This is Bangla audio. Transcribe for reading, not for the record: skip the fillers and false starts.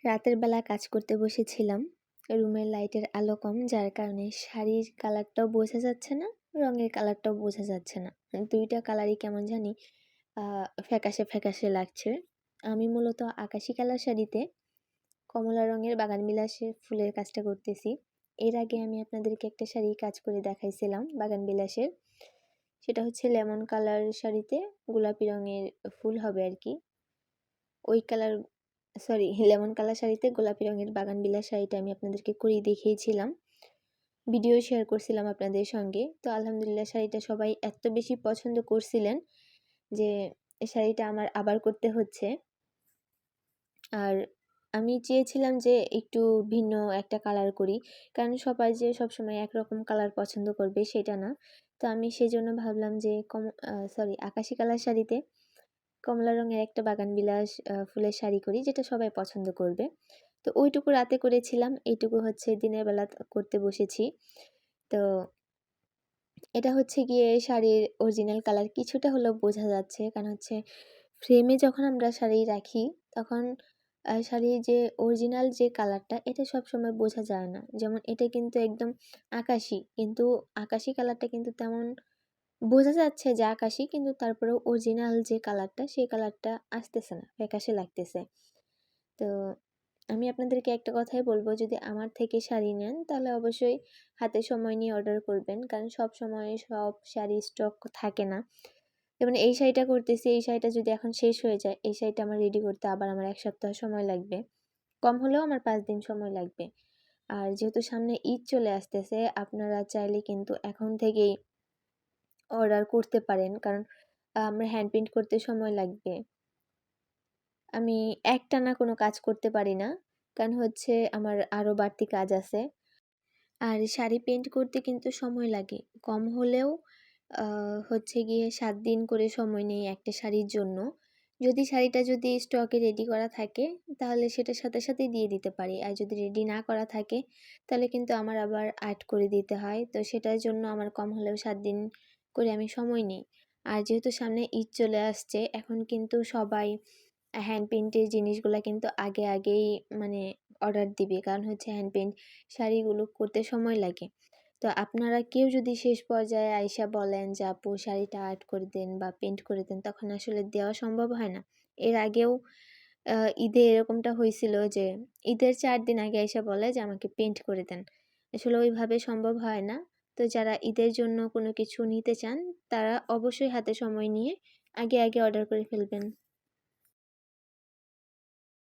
রাতের বেলা কাজ করতে বসেছিলাম। রুমের লাইটের আলো কম, যার কারণে শাড়ির কালারটাও বোঝা যাচ্ছে না, রঙের কালারটাও বোঝা যাচ্ছে না। ২ টা কালারই কেমন জানি ফ্যাকাশে, ফ্যাকাশে লাগছে। আমি মূলত আকাশি কালার শাড়িতে কমলা রঙের বাগানবিলাসের ফুলের কাজটা করতেছি। এর আগে আমি আপনাদেরকে একটা শাড়ি কাজ করে দেখাইছিলাম বাগানবিলাসের। সেটা হচ্ছে লেমন কালার শাড়িতে গোলাপি রঙের ফুল হবে আরকি। ওই কালার লেমন কালার শাড়িতে গোলাপি রঙের বাগানবিলাস শাড়িটা আমি আপনাদেরকে করেই দেখিয়েছিলাম। ভিডিও শেয়ার করছিলাম আপনাদের সঙ্গে। তো আলহামদুলিল্লাহ শাড়িটা সবাই এত বেশি পছন্দ করছিলেন যে এই শাড়িটা আমার আবার করতে হচ্ছে। আর আমি চেয়েছিলাম যে একটু ভিন্ন একটা কালার করি, কারণ সবাই যে সবসময় একরকম কালার পছন্দ করবে সেটা না। তো আমি সেজন্য ভাবলাম যে আকাশি কালার শাড়িতে কমলা রঙের একটা বাগানবিলাস ফুলের শাড়ি করি, যেটা সবাই পছন্দ করবে। তো ওইটুকু রাতে করেছিলাম, এইটুকু হচ্ছে দিনের বেলা করতে বসেছি। তো এটা হচ্ছে গিয়ে শাড়ির অরিজিনাল কালার কিছুটা হলেও বোঝা যাচ্ছে, কারণ হচ্ছে ফ্রেমে যখন আমরা শাড়ি রাখি তখন শাড়ির যে অরিজিনাল যে কালারটা এটা সবসময় বোঝা যায় না। যেমন এটা কিন্তু একদম আকাশি, কিন্তু আকাশি কালারটা কিন্তু তেমন বোঝা যাচ্ছে যে আকাশি, কিন্তু তারপরেও অরিজিনাল যে কালারটা সেই কালারটা আসতেছে না, ফ্যাকাশে লাগতেছে। তো আমি আপনাদেরকে একটা কথাই বলবো, যদি আমার থেকে শাড়ি নেন তাহলে অবশ্যই হাতে সময় নিয়ে অর্ডার করবেন, কারণ সব সময় সব শাড়ি স্টক থাকে না। যেমন এই শাড়িটা করতেছি, এই শাড়িটা যদি এখন শেষ হয়ে যায়, এই শাড়িটা আমার রেডি করতে আবার আমার ১ সপ্তাহ সময় লাগবে, কম হলেও আমার ৫ দিন সময় লাগবে। আর যেহেতু সামনে ঈদ চলে আসতেছে, আপনারা চাইলে কিন্তু এখন থেকেই অর্ডার করতে পারেন, কারণ আমার হ্যান্ড প্রিন্ট করতে সময় লাগবে। আমি একটানা কোনো কাজ করতে পারি না, কারণ হচ্ছে আমার আরও বাড়তি কাজ আছে। আর শাড়ি পেইন্ট করতে কিন্তু সময় লাগে, কম হলেও হচ্ছে গিয়ে ৭ দিন করে সময় নেই একটা শাড়ির জন্য। যদি শাড়িটা স্টকে রেডি করা থাকে তাহলে সেটার সাথে সাথেই দিয়ে দিতে পারি, আর যদি রেডি না করা থাকে তাহলে কিন্তু আমার আবার আর্ট করে দিতে হয়। তো সেটার জন্য আমার কম হলেও ৭ দিন করে আমি সময় নিই। আর যেহেতু সামনে ঈদ চলে আসছে, এখন কিন্তু সবাই হ্যান্ড পেইন্টের জিনিসগুলা কিন্তু আগেই মানে অর্ডার দিবে, কারণ হচ্ছে হ্যান্ড পেইন্ট শাড়িগুলো করতে সময় লাগে। তো আপনারা কেউ যদি শেষ পর্যায়ে আইসা বলেন যে আপু শাড়িটা আর্ট করে দেন বা পেইন্ট করে দেন, তখন আসলে দেওয়া সম্ভব হয় না। এর আগেও ঈদে এরকমটা হয়েছিল যে ঈদের ৪ দিন আগে আইসা বলে যে আমাকে পেইন্ট করে দেন। আসলে ওইভাবে সম্ভব হয় না। তো যারা ঈদের জন্য কোনো কিছু নিতে চান তারা অবশ্যই হাতে সময় নিয়ে আগে অর্ডার করে ফেলবেন।